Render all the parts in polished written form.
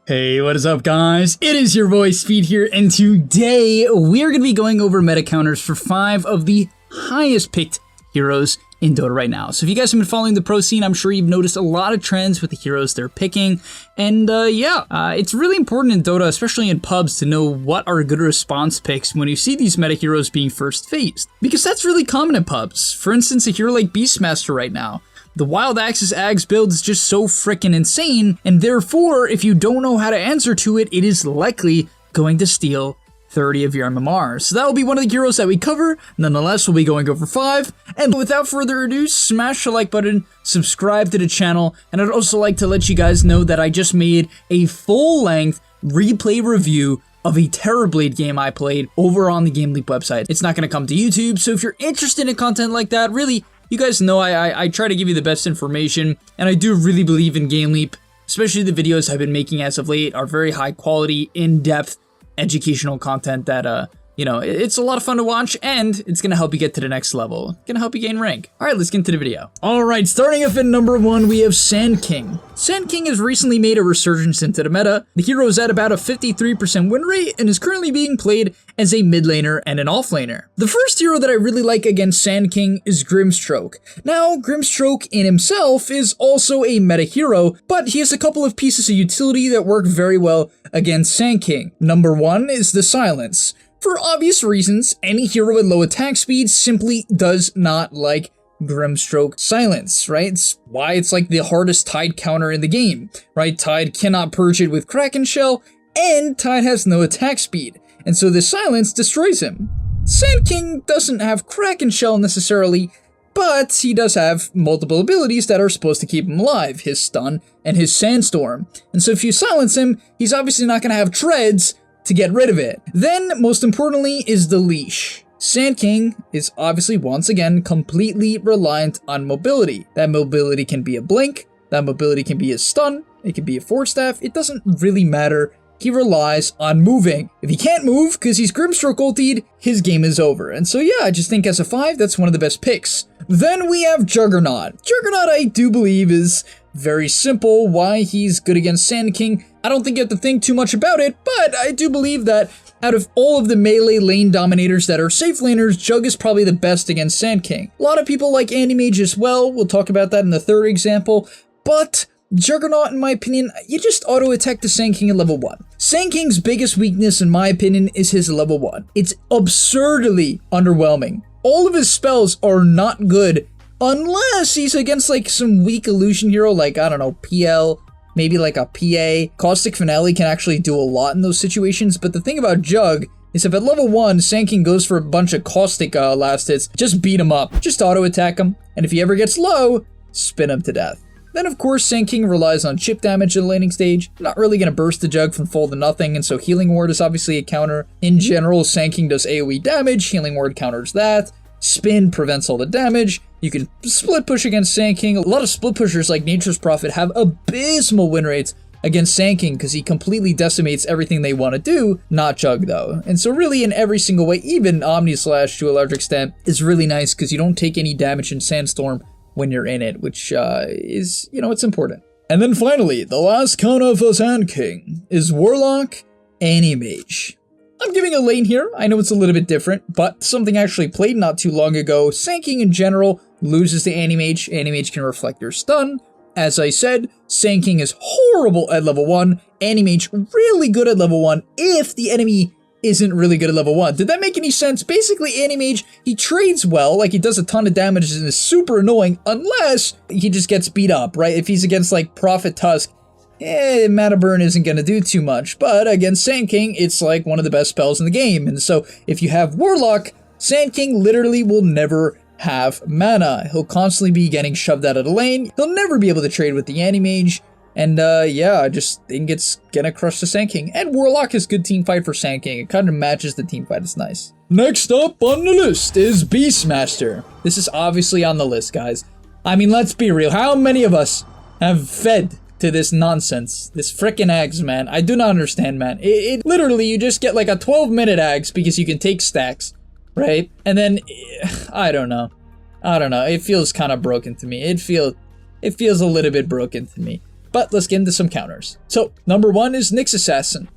Hey, what is up guys? It is your boy Speed here, and today we're going to be going over meta counters for 5 of the highest picked heroes in Dota right now. So if you guys have been following the pro scene, I'm sure you've noticed a lot of trends with the heroes they're picking. And it's really important in Dota, especially in pubs, to know what are good response picks when you see these meta heroes being first phased. Because that's really common in pubs. For instance, a hero like BEASTMASTER right now. The Wild Axis Ags build is just so freaking insane, and therefore, if you don't know how to answer to it, it is likely going to steal 30 of your MMRs. So that'll be one of the heroes that we cover. Nonetheless, we'll be going over 5. And without further ado, smash the like button, subscribe to the channel, and I'd also like to let you guys know that I just made a full-length replay review of a Terrorblade game I played over on the gameleap website. It's not going to come to YouTube, so if you're interested in content like that, really, you guys know I try to give you the best information, and I do really believe in gameleap, especially the videos I've been making as of late are very high quality, in-depth, educational content that, it's a lot of fun to watch, and it's gonna help you get to the next level. Gonna help you gain rank. Alright, let's get into the video. Alright, starting off at number 1, we have Sand King. Sand King has recently made a resurgence into the meta. The hero is at about a 53% win rate and is currently being played as a mid laner and an off laner. The first hero that I really like against Sand King is GRIMSTROKE. Now, GRIMSTROKE in himself is also a meta hero, but he has a couple of pieces of utility that work very well against Sand King. Number 1 is the silence. For obvious reasons, any hero with low attack speed simply does not like GRIMSTROKE silence, right? It's why it's like the hardest Tide counter in the game, right? Tide cannot purge it with Kraken Shell, and Tide has no attack speed, and so the silence destroys him. Sand King doesn't have Kraken Shell necessarily, but he does have multiple abilities that are supposed to keep him alive, his stun and his sandstorm. And so if you silence him, he's obviously not going to have treads to get rid of it. Then, most importantly, is the leash. Sand King is obviously, once again, completely reliant on mobility. That mobility can be a blink, that mobility can be a stun, it can be a force staff, it doesn't really matter. He relies on moving. If he can't move because he's GRIMSTROKE ultied, his game is over. And so yeah, I just think as a 5, that's one of the best picks. Then we have Juggernaut. Juggernaut, I do believe, is very simple why he's good against Sand King. I don't think you have to think too much about it, but I do believe that out of all of the melee lane dominators that are safe laners, Jug is probably the best against Sand King. A lot of people like ANTI-MAGE as well. We'll talk about that in the third example, but Juggernaut, in my opinion, you just auto-attack the Sand King at level 1. Sand King's biggest weakness, in my opinion, is his level 1. It's absurdly underwhelming. All of his spells are not good unless he's against like some weak illusion hero like, I don't know, PL, maybe like a PA. Caustic Finale can actually do a lot in those situations, but the thing about Jug is if at level 1, Sand King goes for a bunch of Caustic last hits, just beat him up. Just auto-attack him, and if he ever gets low, spin him to death. Then of course, Sand King relies on chip damage in the laning stage. Not really going to burst the Jug from full to nothing, and so Healing Ward is obviously a counter. In general, Sand King does AoE damage, Healing Ward counters that. Spin prevents all the damage. You can split push against Sand King. A lot of split pushers like Nature's Prophet have abysmal win rates against Sand King because he completely decimates everything they want to do, not Jug though. And so really in every single way, even Omni Slash to a large extent is really nice because you don't take any damage in Sandstorm when you're in it, which is, it's important. And then finally, the last counter for Sand King is Warlock, ANTI-MAGE. I'm giving a lane here. I know it's a little bit different, but something I actually played not too long ago. Sand King in general loses to ANTI-MAGE. ANTI-MAGE can reflect your stun. As I said, Sand King is horrible at level 1. ANTI-MAGE really good at level 1 if the enemy isn't really good at level 1. Did that make any sense? Basically, ANTI-MAGE, he trades well, like he does a ton of damage and is super annoying unless he just gets beat up, right? If he's against like Prophet TUSK, mana burn isn't going to do too much, but against Sand King, it's like one of the best spells in the game. And so if you have Warlock, Sand King literally will never have mana. He'll constantly be getting shoved out of the lane. He'll never be able to trade with the ANTI-MAGE. And yeah, I just think it's gonna crush the Sand King. And Warlock is good team fight for Sand King. It kind of matches the team fight. It's nice. Next up on the list is BEASTMASTER. This is obviously on the list, guys. I mean, let's be real. How many of us have fed to this nonsense? This frickin' Ags, man. I do not understand, man. It literally, you just get like a 12-minute Ags because you can take stacks, right? And then, I don't know. It feels kind of broken to me. It feels a little bit broken to me. But let's get into some counters. So number 1 is Nyx Assassin.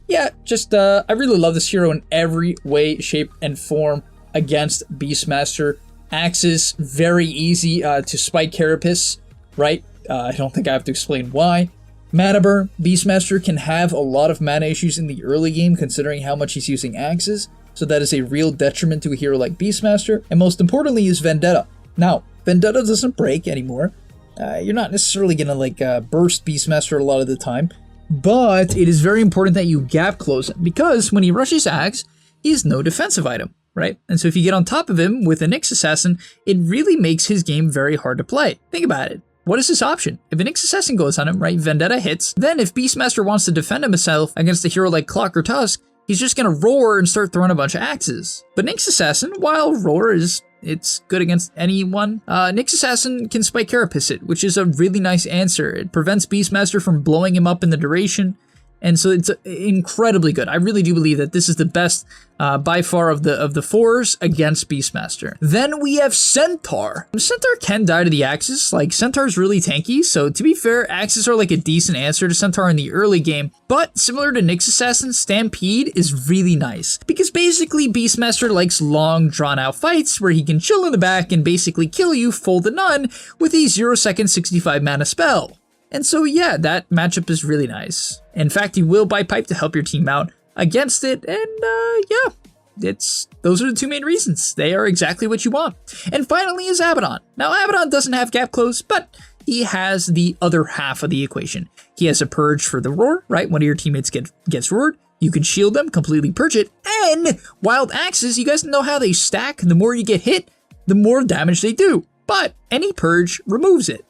Yeah, just I really love this hero in every way, shape, and form against Beastmaster. Axes, very easy to spike Carapace, right? I don't think I have to explain why. Mana burn, Beastmaster can have a lot of mana issues in the early game considering how much he's using axes, so that is a real detriment to a hero like Beastmaster. And most importantly is Vendetta. Now, Vendetta doesn't break anymore. You're not necessarily gonna like burst Beastmaster a lot of the time, but it is very important that you gap close him because when he rushes axe, he's no defensive item, right? And so if you get on top of him with a Nyx Assassin, it really makes his game very hard to play. Think about it. What is his option? If a Nyx Assassin goes on him, right, Vendetta hits, then if Beastmaster wants to defend himself against a hero like Clock or Tusk, he's just gonna roar and start throwing a bunch of axes. But Nyx Assassin, while roar it's good against anyone, Nyx Assassin can spike Carapace it, which is a really nice answer. It prevents Beastmaster from blowing him up in the duration. And so it's incredibly good. I really do believe that this is the best by far of the 4s against Beastmaster. Then we have Centaur. Centaur can die to the axes. Like, Centaur's really tanky, so to be fair, axes are like a decent answer to Centaur in the early game. But similar to Nyx Assassin, Stampede is really nice because basically Beastmaster likes long, drawn-out fights where he can chill in the back and basically kill you full to none with a 0-second 65 mana spell. And so yeah, that matchup is really nice. In fact, you will buy Pipe to help your team out against it, and yeah, those are the 2 main reasons. They are exactly what you want. And finally is Abaddon. Now Abaddon doesn't have gap close, but he has the other half of the equation. He has a purge for the roar, right? One of your teammates gets roared, you can shield them, completely purge it, and wild axes, you guys know how they stack. The more you get hit, the more damage they do, but any purge removes it.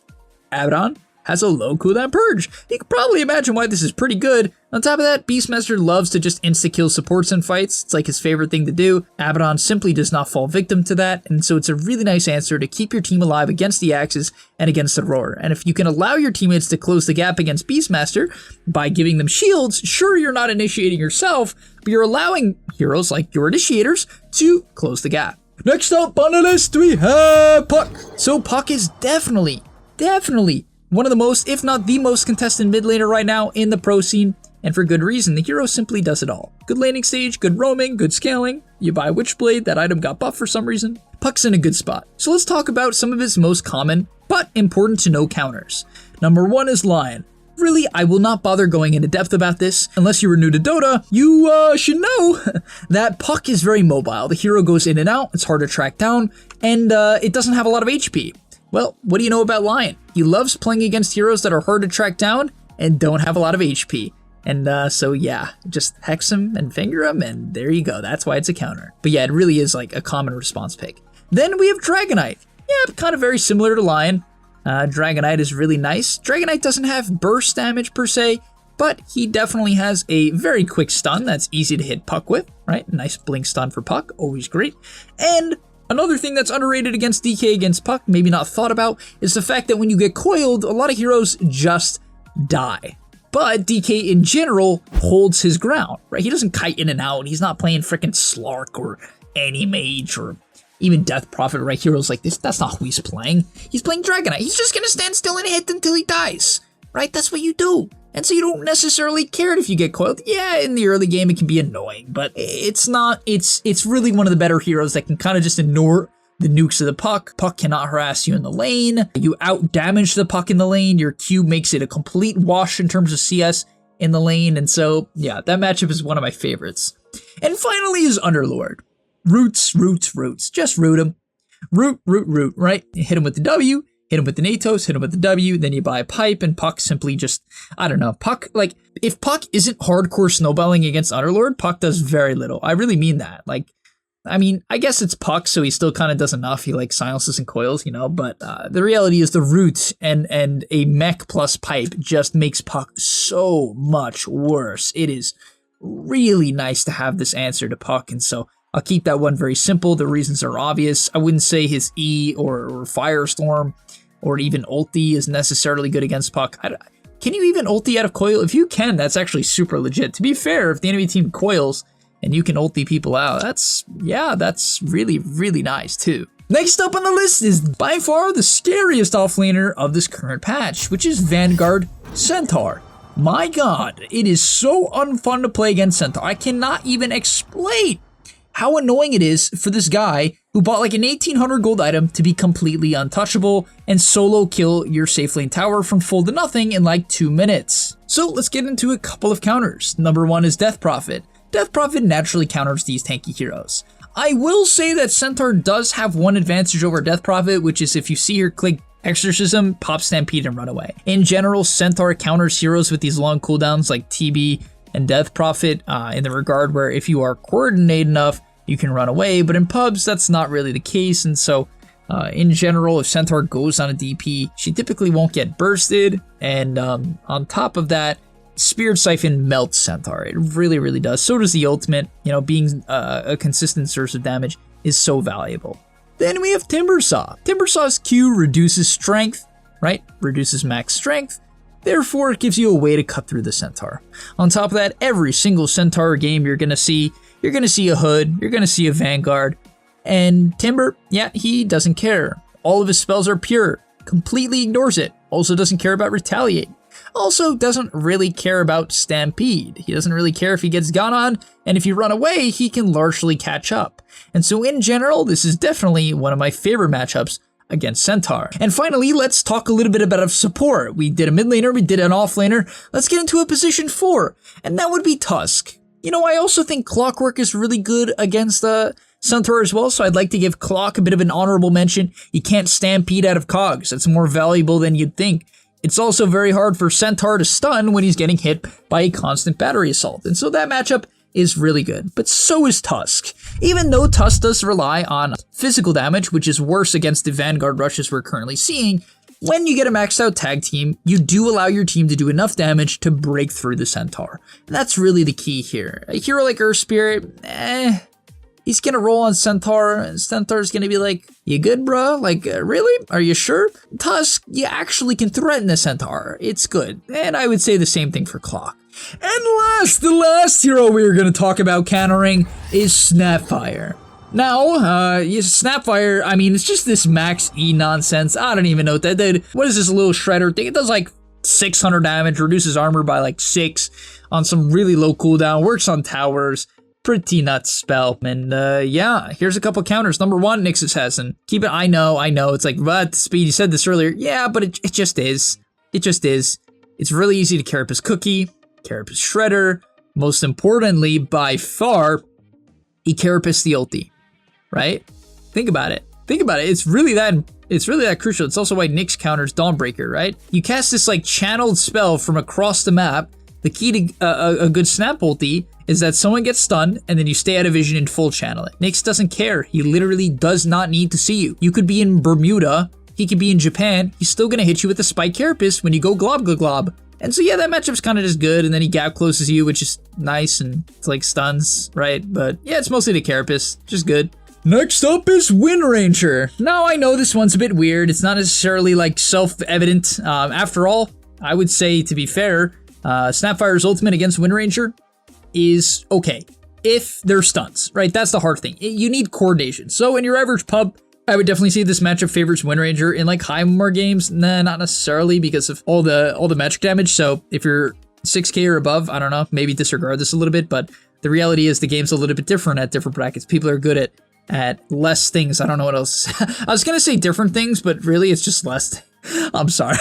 Abaddon has a low cooldown purge. You can probably imagine why this is pretty good. On top of that, Beastmaster loves to just insta-kill supports in fights. It's like his favorite thing to do. Abaddon simply does not fall victim to that, and so it's a really nice answer to keep your team alive against the axes and against the roar. And if you can allow your teammates to close the gap against Beastmaster by giving them shields, sure, you're not initiating yourself, but you're allowing heroes like your initiators to close the gap. Next up on the list, we have Puck. So Puck is definitely one of the most, if not the most contested mid laner right now in the pro scene, and for good reason. The hero simply does it all. Good laning stage, good roaming, good scaling. You buy Witchblade, that item got buffed for some reason. Puck's in a good spot. So let's talk about some of his most common, but important to know counters. Number 1 is Lion. Really, I will not bother going into depth about this. Unless you were new to Dota, you should know that Puck is very mobile. The hero goes in and out, it's hard to track down, and it doesn't have a lot of HP. Well, what do you know about Lion? He loves playing against heroes that are hard to track down and don't have a lot of HP. And so yeah, just hex him and finger him, and there you go. That's why it's a counter. But yeah, it really is like a common response pick. Then we have Dragonite. Yeah, kind of very similar to Lion. Dragonite is really nice. Dragonite doesn't have burst damage per se, but he definitely has a very quick stun that's easy to hit Puck with, right? Nice blink stun for Puck, always great. And another thing that's underrated against DK against Puck, maybe not thought about, is the fact that when you get coiled, a lot of heroes just die. But DK in general holds his ground, right? He doesn't kite in and out. He's not playing frickin' Slark or ANTI-MAGE or even Death Prophet, right? Heroes like this, that's not who he's playing. He's playing Dragonite. He's just gonna stand still and hit until he dies, right? That's what you do. And so you don't necessarily care if you get coiled. Yeah, in the early game it can be annoying, but it's not, it's really one of the better heroes that can kind of just ignore the nukes of the Puck. Puck cannot harass you in the lane. You out damage the Puck in the lane. Your Q makes it a complete wash in terms of CS in the lane. And so yeah, that matchup is one of my favorites. And finally is Underlord. Roots. Just root him. Root, right? Hit him with the W. Hit him with the Natos, hit him with the W, then you buy a Pipe, and Puck simply just, I don't know, Puck, like, if Puck isn't hardcore snowballing against Underlord, Puck does very little. I really mean that. Like, I mean, I guess it's Puck, so he still kind of does enough. He, like, silences and coils, you know, but the reality is the root and a mech plus Pipe just makes Puck so much worse. It is really nice to have this answer to Puck, and so I'll keep that one very simple. The reasons are obvious. I wouldn't say his E or Firestorm or even ulti is necessarily good against Puck. Can you even ulti out of coil? If you can, that's actually super legit. To be fair, if the enemy team coils and you can ulti people out, that's really, really nice too. Next up on the list is by far the scariest offlaner of this current patch, which is Vanguard Centaur. My god, it is so unfun to play against Centaur. I cannot even explain how annoying it is for this guy who bought like an 1800 gold item to be completely untouchable and solo kill your safe lane tower from full to nothing in like 2 minutes. So let's get into a couple of counters. Number one is Death Prophet. Death Prophet naturally counters these tanky heroes. I will say that Centaur does have one advantage over Death Prophet, which is if you see her click Exorcism, pop Stampede, and run away. In general, Centaur counters heroes with these long cooldowns like TB and Death Prophet in the regard where if you are coordinated enough, you can run away, but in pubs, that's not really the case, and so in general, if Centaur goes on a DP, she typically won't get bursted, and on top of that, Spirit Siphon melts Centaur. It really, really does. So does the ultimate. You know, being a consistent source of damage is so valuable. Then we have TIMBERSAW. TIMBERSAW's Q reduces strength, right? Reduces max strength. Therefore, it gives you a way to cut through the Centaur. On top of that, every single Centaur game you're gonna see a Hood, you're gonna see a Vanguard, and Timber, yeah, he doesn't care. All of his spells are pure, completely ignores it. Also doesn't care about Retaliate. Also doesn't really care about Stampede. He doesn't really care if he gets gone on, and if you run away, he can largely catch up. And so in general, this is definitely one of my favorite matchups against Centaur. And finally, let's talk a little bit about support. We did a mid laner, we did an off laner. Let's get into a position 4, and that would be Tusk. You know, I also think CLOCKWERK is really good against Centaur as well, so I'd like to give Clock a bit of an honorable mention. You can't Stampede out of cogs. That's more valuable than you'd think. It's also very hard for Centaur to stun when he's getting hit by a constant battery assault, and so that matchup is really good. But so is Tusk. Even though Tusk does rely on physical damage, which is worse against the Vanguard rushes we're currently seeing, when you get a maxed out tag team, you do allow your team to do enough damage to break through the Centaur. And that's really the key here. A hero like Earth Spirit, he's gonna roll on Centaur, and Centaur's gonna be like, you good, bro? Like, really? Are you sure? Tusk, you actually can threaten the Centaur. It's good. And I would say the same thing for Clock. And the last hero we're gonna talk about countering is SNAPFIRE. Now, SNAPFIRE, I mean, it's just this max E nonsense. I don't even know what that did. What is this little shredder thing? It does like 600 damage, reduces armor by like 6 on some really low cooldown, works on towers. Pretty nuts spell. And yeah, here's a couple counters. Number one, Nyx Assassin. Keep it, I know, it's like, but Speed, you said this earlier. Yeah, but it just is. It just is. It's really easy to Carapace Cookie, Carapace Shredder. Most importantly, by far, he Carapace the ulti. Right? Think about it. It's really that crucial. It's also why Nyx counters Dawnbreaker, right? You cast this like channeled spell from across the map. The key to a good snap ulti is that someone gets stunned and then you stay out of vision and full channel it. Nyx doesn't care. He literally does not need to see you. You could be in Bermuda. He could be in Japan. He's still gonna hit you with a Spike Carapace when you go glob glob glob. And so yeah, that matchup's kind of just good, and then he gap closes you, which is nice, and it's like stuns, right? But yeah, it's mostly the Carapace, just good. Next up is WINDRANGER. Now I know this one's a bit weird. It's not necessarily like self-evident. After all, I would say, to be fair, SNAPFIRE's ultimate against WINDRANGER is okay if they're stuns, right? That's the hard thing. You need coordination. So in your average pub, I would definitely say this matchup favors WINDRANGER. In like high more games, nah, not necessarily because of all the magic damage. So if you're 6k or above, I don't know, maybe disregard this a little bit, but the reality is the game's a little bit different at different brackets. People are good at less things. I don't know what else. I was gonna say different things, but really it's just less. I'm sorry.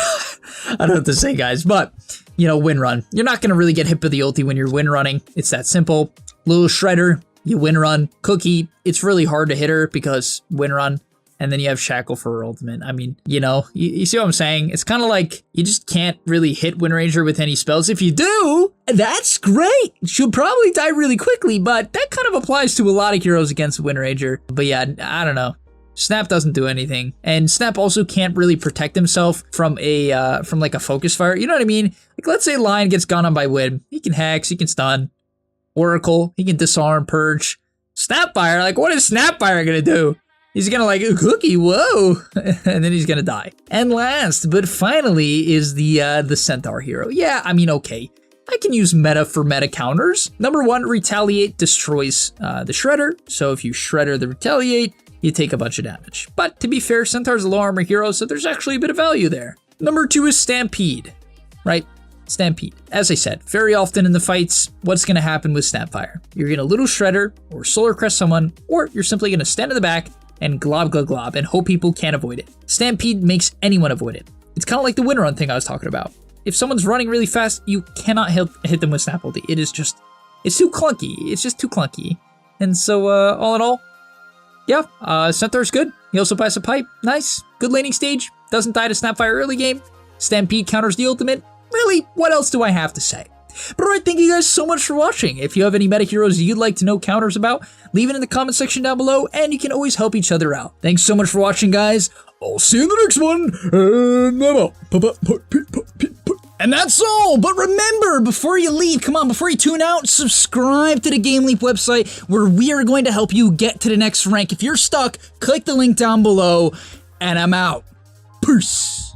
I don't know what to say, guys, but you know, win run. You're not gonna really get hit by the ulti when you're win running. It's that simple. Little shredder, you win run. Cookie, it's really hard to hit her because win run. And then you have Shackle for her ultimate. I mean, you know, you see what I'm saying? It's kind of like you just can't really hit WINDRANGER with any spells. If you do, that's great. She'll probably die really quickly, but that kind of applies to a lot of heroes against WINDRANGER. But yeah, I don't know. Snap doesn't do anything. And Snap also can't really protect himself from like a focus fire. You know what I mean? Like, let's say Lion gets gone on by Win. He can hex, he can stun. Oracle, he can disarm, purge. SNAPFIRE, like what is SNAPFIRE gonna do? He's gonna like, Cookie, whoa, and then he's gonna die. And last, but finally, is the Centaur hero. Yeah, I mean, okay. I can use meta for meta counters. Number one, Retaliate destroys the Shredder. So if you Shredder the Retaliate, you take a bunch of damage. But to be fair, Centaur's a low armor hero, so there's actually a bit of value there. Number two is Stampede, right? Stampede. As I said, very often in the fights, what's going to happen with Snapfire? You're going to Little Shredder or Solar Crest someone, or you're simply going to stand in the back and glob glob glob and hope people can't avoid it. Stampede makes anyone avoid it. It's kind of like the wind run thing I was talking about. If someone's running really fast, you cannot hit them with Snap Ulti. It is just, it's too clunky. It's just too clunky. And so, all in all, yeah, Centaur's good. He also buys a pipe. Nice. Good laning stage. Doesn't die to Snapfire early game. Stampede counters the ultimate. Really, what else do I have to say? But alright, thank you guys so much for watching. If you have any meta heroes you'd like to know counters about, leave it in the comment section down below, and you can always help each other out. Thanks so much for watching, guys. I'll see you in the next one, and I'm out. And that's all, but remember, before you leave, come on, before you tune out, subscribe to the GameLeap website, where we are going to help you get to the next rank. If you're stuck, click the link down below, and I'm out. Peace.